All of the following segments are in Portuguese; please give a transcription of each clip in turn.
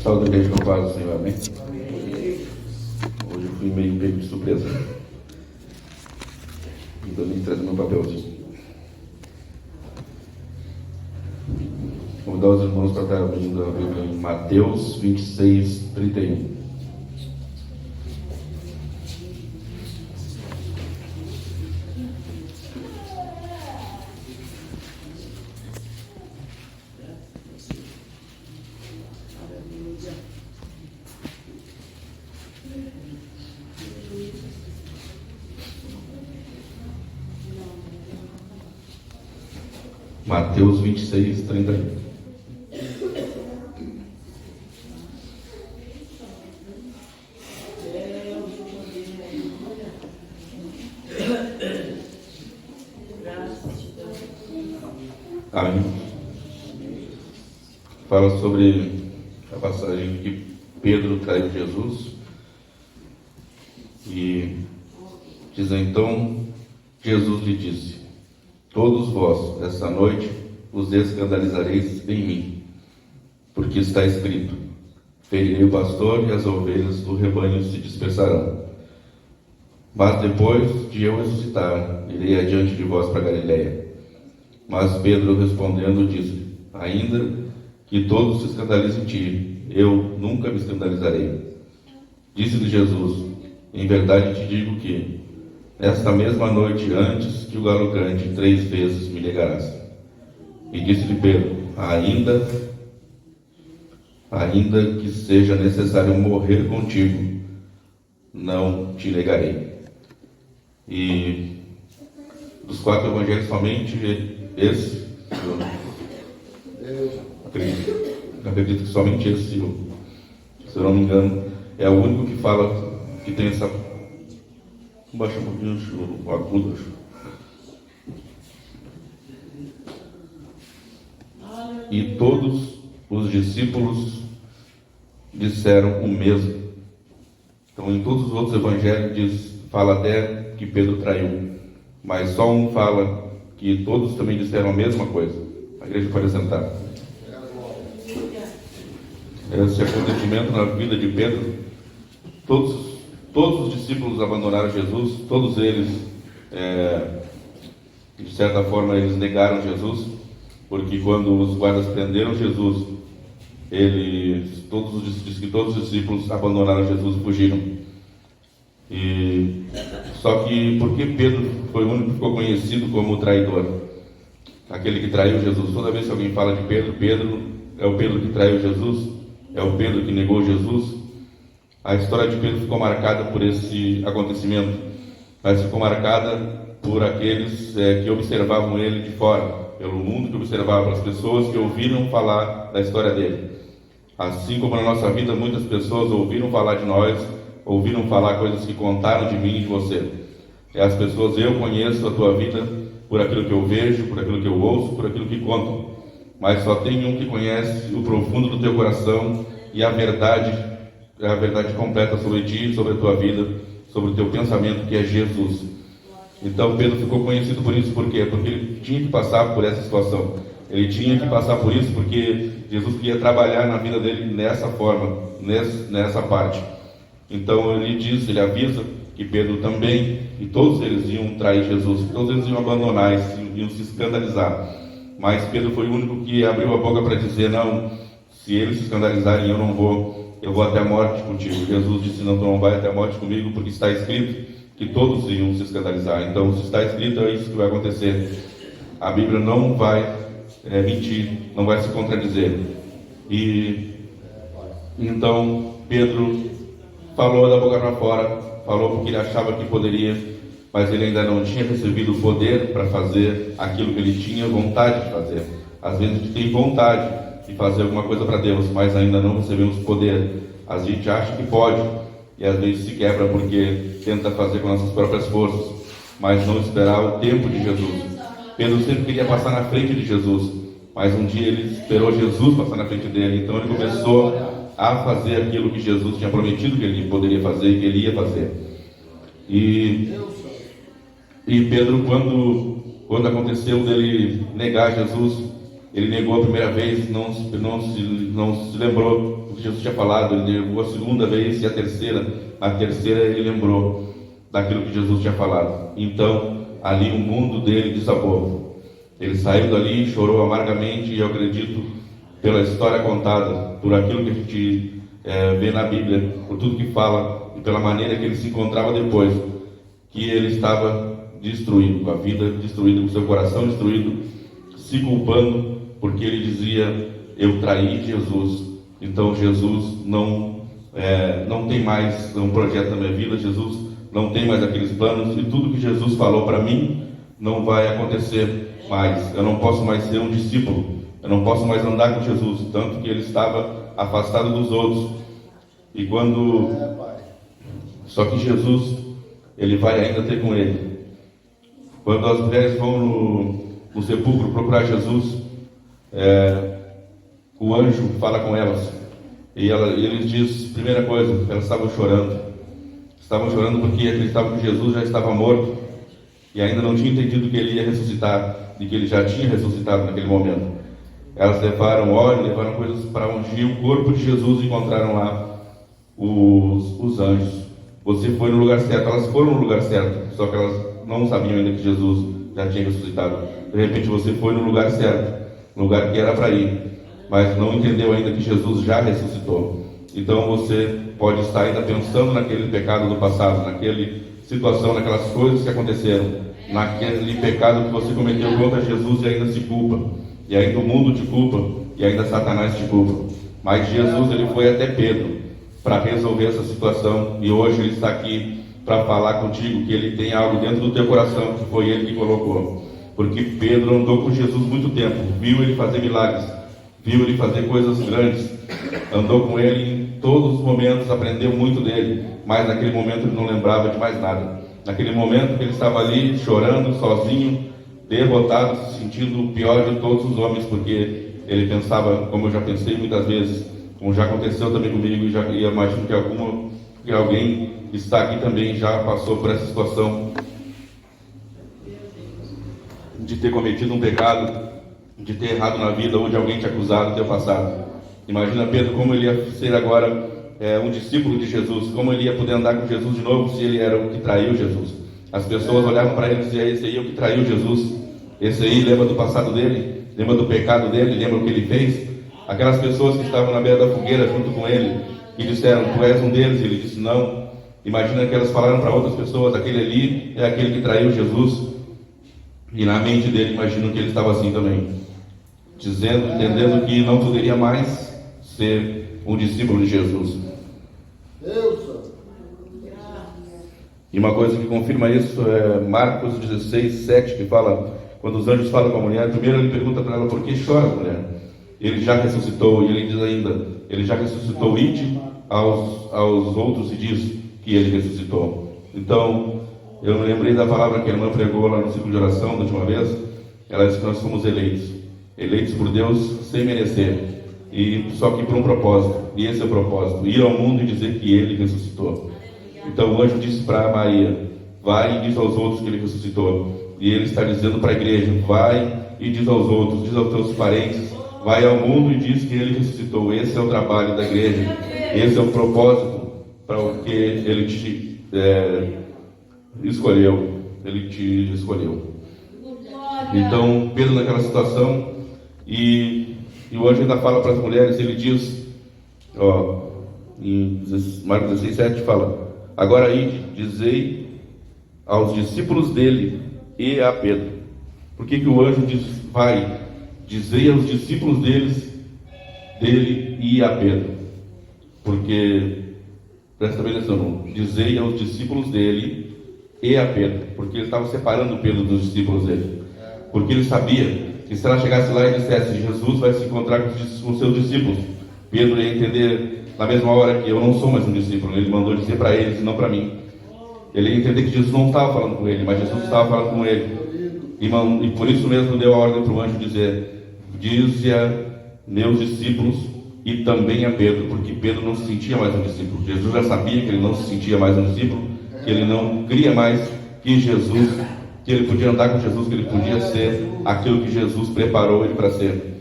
Salve a igreja com a paz do Senhor, amém? Hoje eu fui meio pego de surpresa. Então eu nem trazer meu papelzinho. Convidar os irmãos para estar abrindo a Bíblia em Mateus 26, 31. Mateus 26, 31. Amém. Fala sobre a passagem que Pedro traiu Jesus. E diz então, Jesus lhe disse: todos vós, esta noite, vos escandalizareis em mim, porque está escrito: ferirei o pastor e as ovelhas do rebanho se dispersarão. Mas depois de eu ressuscitar, irei adiante de vós para Galiléia. Mas Pedro respondendo disse: ainda que todos se escandalizem em ti, eu nunca me escandalizarei. Disse-lhe Jesus: em verdade te digo que esta mesma noite, antes que o galo cante, 3 vezes me negarás. E disse-lhe Pedro: ainda que seja necessário morrer contigo, não te negarei. E dos 4 evangelhos, somente esse, eu acredito que somente esse, se eu não me engano, é o único que fala, que tem essa... Baixa um pouquinho o agudo. E todos os discípulos disseram o mesmo. Então, em todos os outros evangelhos fala até que Pedro traiu, mas só um fala que todos também disseram a mesma coisa. A igreja pode sentar. Esse acontecimento na vida de Pedro, todos os discípulos abandonaram Jesus, todos eles, de certa forma, eles negaram Jesus, porque quando os guardas prenderam Jesus, diz que todos os discípulos abandonaram Jesus e fugiram. Só que, por que Pedro foi o único que ficou conhecido como o traidor? Aquele que traiu Jesus. Toda vez que alguém fala de Pedro, Pedro é o Pedro que traiu Jesus, é o Pedro que negou Jesus. A história de Pedro ficou marcada por esse acontecimento, mas ficou marcada por aqueles que observavam ele de fora, pelo mundo que observava, pelas pessoas que ouviram falar da história dele. Assim como na nossa vida, muitas pessoas ouviram falar de nós, ouviram falar coisas que contaram de mim e de você. E as pessoas, eu conheço a tua vida por aquilo que eu vejo, por aquilo que eu ouço, por aquilo que contam. Mas só tem um que conhece o profundo do teu coração e a verdade completa sobre ti, sobre a tua vida, sobre o teu pensamento, que é Jesus. Então Pedro ficou conhecido por isso. Por quê? Porque ele tinha que passar por essa situação. Ele tinha que passar por isso porque Jesus queria trabalhar na vida dele nessa forma, nessa parte. Então ele avisa que Pedro também, e todos eles iam trair Jesus, todos eles iam abandonar, iam se escandalizar. Mas Pedro foi o único que abriu a boca para dizer: não, se eles se escandalizarem, eu não vou, eu vou até a morte contigo. Jesus disse: não, tu não vai até a morte comigo, porque está escrito que todos iam se escandalizar. Então, se está escrito, é isso que vai acontecer. A Bíblia não vai mentir, não vai se contradizer. E então Pedro falou da boca para fora, falou porque ele achava que poderia, mas ele ainda não tinha recebido o poder para fazer aquilo que ele tinha vontade de fazer. Às vezes a gente tem vontade de fazer alguma coisa para Deus, mas ainda não recebemos poder. A gente acha que pode, e às vezes se quebra porque tenta fazer com nossas próprias forças, mas não esperar o tempo de Jesus. Pedro sempre queria passar na frente de Jesus, mas um dia ele esperou Jesus passar na frente dele. Então ele começou a fazer aquilo que Jesus tinha prometido que ele poderia fazer e que ele ia fazer. E Pedro, quando aconteceu dele negar Jesus, Ele negou a primeira vez, não se lembrou do que Jesus tinha falado. Ele negou a segunda vez e a terceira ele lembrou daquilo que Jesus tinha falado. Então, ali o mundo dele desabou. Ele saiu dali, chorou amargamente, e eu acredito, pela história contada, por aquilo que a gente vê na Bíblia, por tudo que fala, e pela maneira que ele se encontrava depois, que ele estava destruído, com a vida destruída, com o seu coração destruído, se culpando, porque ele dizia: eu traí Jesus. Então Jesus não tem mais um projeto na minha vida, Jesus não tem mais aqueles planos, e tudo que Jesus falou para mim não vai acontecer mais. Eu não posso mais ser um discípulo, eu não posso mais andar com Jesus. Tanto que ele estava afastado dos outros. E só que Jesus, ele vai ainda ter com ele. Quando as mulheres vão no sepulcro procurar Jesus, o anjo fala com elas, e ele diz, primeira coisa, elas estavam chorando porque acreditavam que Jesus já estava morto e ainda não tinha entendido que ele ia ressuscitar, e que ele já tinha ressuscitado naquele momento. Elas levaram óleo, levaram coisas para ungir o corpo de Jesus, e encontraram lá os anjos. Você foi no lugar certo. Elas foram no lugar certo, só que elas não sabiam ainda que Jesus já tinha ressuscitado. De repente você foi no lugar certo, no lugar que era para ir, mas não entendeu ainda que Jesus já ressuscitou. Então você pode estar ainda pensando naquele pecado do passado, naquela situação, naquelas coisas que aconteceram, naquele pecado que você cometeu contra Jesus, e ainda se culpa, e ainda o mundo te culpa, e ainda Satanás te culpa. Mas Jesus, ele foi até Pedro para resolver essa situação, e hoje ele está aqui para falar contigo que ele tem algo dentro do teu coração que foi ele que colocou. Porque Pedro andou com Jesus muito tempo, viu ele fazer milagres, viu ele fazer coisas grandes, andou com ele em todos os momentos, aprendeu muito dele, mas naquele momento ele não lembrava de mais nada. Naquele momento que ele estava ali chorando, sozinho, derrotado, se sentindo o pior de todos os homens, porque ele pensava, como eu já pensei muitas vezes, como já aconteceu também comigo, e imagino que alguém que está aqui também já passou por essa situação de ter cometido um pecado, de ter errado na vida, ou de alguém te acusado no teu passado. Imagina Pedro, como ele ia ser agora um discípulo de Jesus, como ele ia poder andar com Jesus de novo se ele era o que traiu Jesus. As pessoas olhavam para ele e diziam: esse aí é o que traiu Jesus, esse aí lembra do passado dele, lembra do pecado dele, lembra o que ele fez. Aquelas pessoas que estavam na beira da fogueira junto com ele e disseram: tu és um deles. Ele disse: não. Imagina que elas falaram para outras pessoas: aquele ali é aquele que traiu Jesus. E na mente dele, imagino que ele estava assim também, entendendo que não poderia mais ser um discípulo de Jesus. E uma coisa que confirma isso é Marcos 16:7, que fala, quando os anjos falam com a mulher, primeiro ele pergunta para ela: por que chora, mulher? Ele já ressuscitou. E ele diz ainda: ele já ressuscitou, ide aos outros e diz que ele ressuscitou. Então, eu me lembrei da palavra que a irmã pregou lá no ciclo de oração da última vez. Ela disse que nós somos eleitos por Deus sem merecer, e só que por um propósito, e esse é o propósito: ir ao mundo e dizer que ele ressuscitou. Então o anjo disse para Maria: vai e diz aos outros que ele ressuscitou. E ele está dizendo para a igreja: vai e diz aos outros, diz aos teus parentes, vai ao mundo e diz que ele ressuscitou. Esse é o trabalho da igreja, esse é o propósito para o que ele te escolheu. Ele te escolheu. Então Pedro naquela situação, e o anjo ainda fala para as mulheres, ele diz, em Marcos 16:7 fala: agora aí dizei aos discípulos dele e a Pedro. Por que o anjo diz: vai, dizei aos discípulos dele e a Pedro? Porque, presta bem atenção, dizei aos discípulos dele e a Pedro, porque ele estava separando Pedro dos discípulos dele, porque ele sabia que se ela chegasse lá e dissesse: Jesus vai se encontrar com os seus discípulos, Pedro ia entender na mesma hora que eu não sou mais um discípulo. Ele mandou dizer para eles e não para mim. Ele ia entender que Jesus não estava falando com ele, mas Jesus estava falando com ele. E por isso mesmo deu a ordem para o anjo dizer: dize a meus discípulos e também a Pedro, porque Pedro não se sentia mais um discípulo. Jesus já sabia que ele não se sentia mais um discípulo, que ele não cria mais que Jesus, que ele podia andar com Jesus, que ele podia ser aquilo que Jesus preparou ele para ser.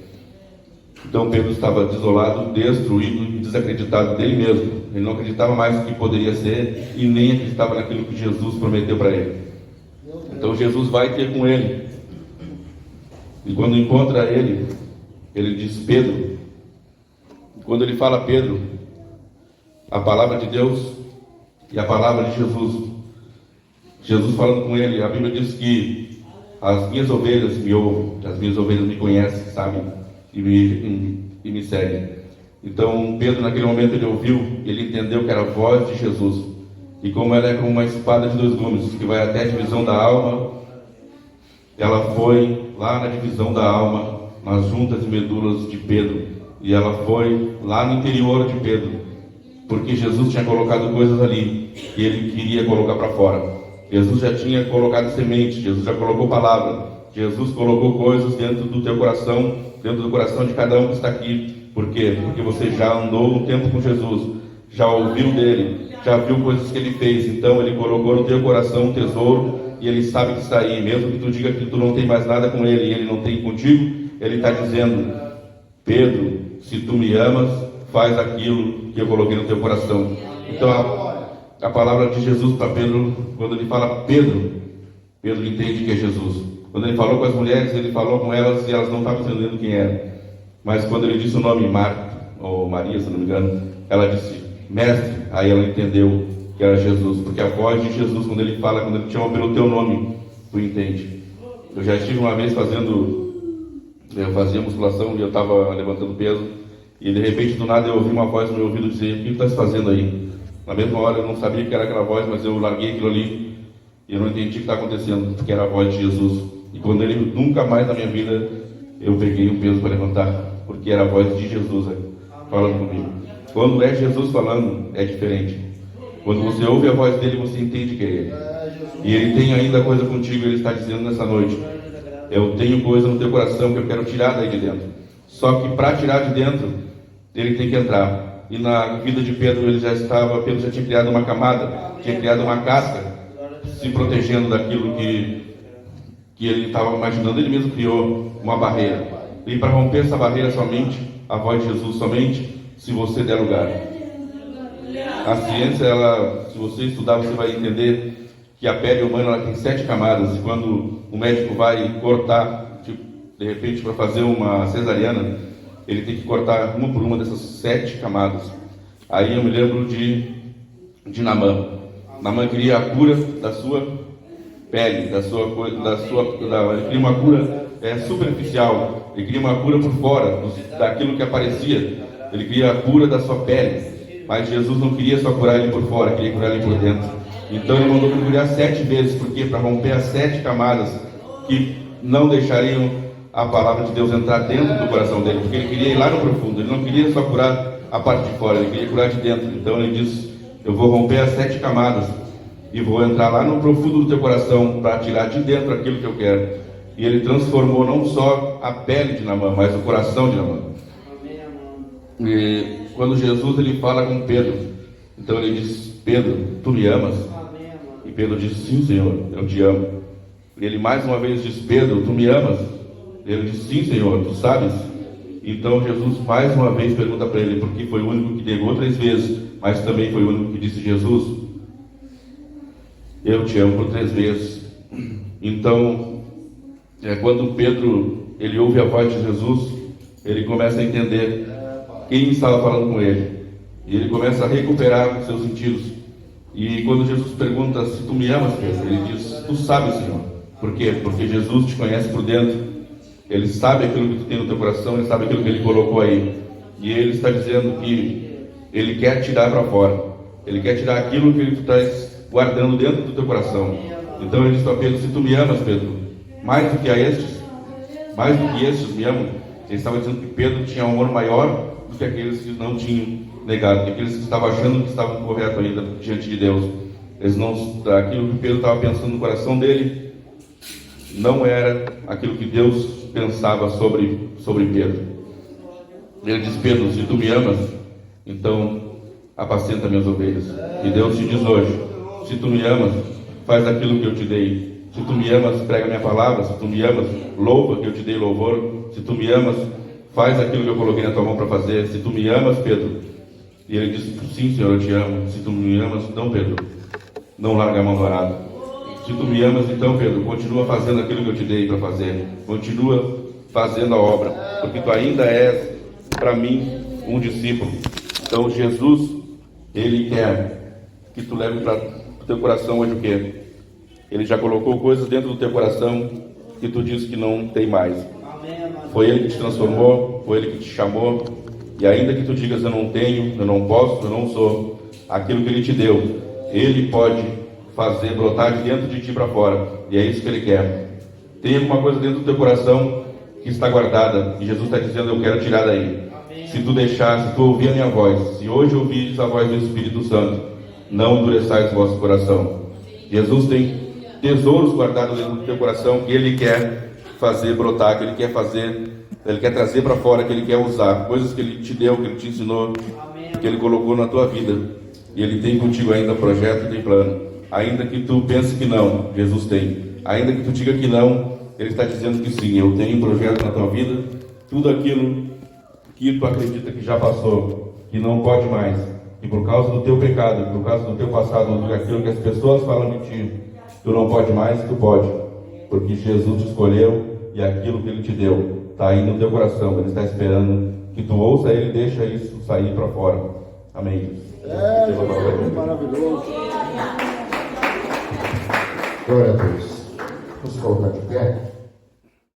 Então Pedro estava desolado, destruído e desacreditado dele mesmo. Ele não acreditava mais no que poderia ser e nem acreditava naquilo que Jesus prometeu para ele. Então Jesus vai ter com ele. E quando encontra ele, ele diz: Pedro. Quando ele fala Pedro, a palavra de Deus e a palavra de Jesus, Jesus falando com ele, a Bíblia diz que as minhas ovelhas me ouvem, as minhas ovelhas me conhecem, sabem, e me seguem. Então Pedro, naquele momento, ele ouviu, ele entendeu que era a voz de Jesus, e como ela é como uma espada de dois gumes, que vai até a divisão da alma, ela foi lá na divisão da alma, nas juntas e medulas de Pedro, e ela foi lá no interior de Pedro, porque Jesus tinha colocado coisas ali que ele queria colocar para fora. Jesus já tinha colocado semente, Jesus já colocou palavra, Jesus colocou coisas dentro do teu coração, dentro do coração de cada um que está aqui. Por quê? Porque você já andou um tempo com Jesus, já ouviu dele, já viu coisas que ele fez. Então ele colocou no teu coração um tesouro e ele sabe que está aí. Mesmo que tu diga que tu não tem mais nada com ele e ele não tem contigo, ele está dizendo: Pedro, se tu me amas, faz aquilo que eu coloquei no teu coração. Então a palavra de Jesus para Pedro, quando ele fala Pedro, Pedro entende que é Jesus. Quando ele falou com as mulheres, ele falou com elas e elas não estavam entendendo quem era. Mas quando ele disse o nome Marta, ou Maria, se não me engano, ela disse Mestre. Aí ela entendeu que era Jesus, porque a voz de Jesus, quando ele fala, quando ele te chama pelo teu nome, tu entende. Eu já estive uma vez eu fazia musculação e eu estava levantando peso, e de repente do nada eu ouvi uma voz no meu ouvido dizer: o que tu estás fazendo aí? Na mesma hora eu não sabia que era aquela voz, mas eu larguei aquilo ali e eu não entendi o que está acontecendo, porque era a voz de Jesus. E quando ele, nunca mais na minha vida, eu peguei um peso para levantar, porque era a voz de Jesus falando comigo. Quando é Jesus falando, é diferente. Quando você ouve a voz dele, você entende que é ele. E ele tem ainda coisa contigo, ele está dizendo nessa noite: eu tenho coisa no teu coração que eu quero tirar daí de dentro. Só que para tirar de dentro, ele tem que entrar. E na vida de Pedro, Pedro já tinha criado uma camada, tinha criado uma casca, se protegendo daquilo que ele estava imaginando. Ele mesmo criou uma barreira. E para romper essa barreira somente, a voz de Jesus somente, se você der lugar. A ciência, se você estudar, você vai entender que a pele humana ela tem 7 camadas. E quando o médico vai cortar, de repente, para fazer uma cesariana, ele tem que cortar uma por uma dessas 7 camadas. Aí eu me lembro de Naamã. Naamã queria a cura da sua pele, ele queria uma cura superficial, ele queria uma cura por fora, daquilo que aparecia, ele queria a cura da sua pele, mas Jesus não queria só curar ele por fora, queria curar ele por dentro. Então ele mandou mergulhar 7 vezes, porque para romper as 7 camadas que não deixariam a palavra de Deus entrar dentro do coração dele, porque ele queria ir lá no profundo, ele não queria só curar a parte de fora, ele queria curar de dentro. Então ele disse: eu vou romper as 7 camadas e vou entrar lá no profundo do teu coração para tirar de dentro aquilo que eu quero. E ele transformou não só a pele de Naamã, mas o coração de Naamã. E quando Jesus ele fala com Pedro, então ele diz: Pedro, tu me amas? E Pedro diz: sim, Senhor, eu te amo. E ele mais uma vez diz: Pedro, tu me amas? Ele diz: sim, Senhor, tu sabes? Então Jesus mais uma vez pergunta para ele, porque foi o único que negou 3 vezes, mas também foi o único que disse: Jesus, eu te amo por 3 vezes. Então, quando Pedro ele ouve a voz de Jesus, ele começa a entender quem estava falando com ele, e ele começa a recuperar os seus sentidos. E quando Jesus pergunta: se tu me amas, Pedro, ele diz: tu sabes, Senhor. Por quê? Porque Jesus te conhece por dentro. Ele sabe aquilo que tu tem no teu coração, ele sabe aquilo que ele colocou aí. E ele está dizendo que ele quer tirar para fora. Ele quer tirar aquilo que tu estás guardando dentro do teu coração. Então ele diz para Pedro: se tu me amas, Pedro, mais do que estes me amam. Ele estava dizendo que Pedro tinha um amor maior do que aqueles que não tinham negado, que aqueles que estavam achando que estavam corretos ainda diante de Deus. Aquilo que Pedro estava pensando no coração dele não era aquilo que Deus pensava sobre Pedro. Ele diz: Pedro, se tu me amas, então apacenta minhas ovelhas. E Deus te diz hoje: se tu me amas, faz aquilo que eu te dei. Se tu me amas, prega minha palavra. Se tu me amas, louva que eu te dei louvor. Se tu me amas, Faz aquilo que eu coloquei na tua mão para fazer. Se tu me amas, Pedro. E ele disse, sim, Senhor, eu te amo. Se tu me amas, então, Pedro, não larga a mão do arado. Se tu me amas, então, Pedro, continua fazendo aquilo que eu te dei para fazer. Continua fazendo a obra, porque tu ainda és, para mim, um discípulo. Então, Jesus, Ele quer que tu leve para o teu coração hoje o quê? Ele já colocou coisas dentro do teu coração que tu diz que não tem mais. Foi Ele que te transformou, foi Ele que te chamou. E ainda que tu digas, eu não tenho, eu não posso, eu não sou, aquilo que Ele te deu, Ele pode fazer brotar de dentro de ti para fora. E é isso que Ele quer. Tem alguma coisa dentro do teu coração que está guardada, e Jesus está dizendo, eu quero tirar daí. Se tu deixar, se tu ouvir a minha voz, se hoje ouvires a voz do Espírito Santo, não endureçais o vosso coração. Jesus tem tesouros guardados dentro do teu coração que Ele quer fazer brotar, que Ele quer fazer, Ele quer trazer para fora, que Ele quer usar, coisas que Ele te deu, que Ele te ensinou, que Ele colocou na tua vida. E Ele tem contigo ainda projeto e tem plano. Ainda que tu pense que não, Jesus tem. Ainda que tu diga que não, Ele está dizendo que sim. Eu tenho um projeto na tua vida. Tudo aquilo que tu acredita que já passou, que não pode mais, e por causa do teu pecado, por causa do teu passado, aquilo que as pessoas falam de ti, tu não pode mais, tu pode, porque Jesus te escolheu e aquilo que Ele te deu está aí no teu coração. Ele está esperando que tu ouça Ele e deixa isso sair para fora. Amém. Maravilhoso. Glória a Deus. Vamos colocar de pé.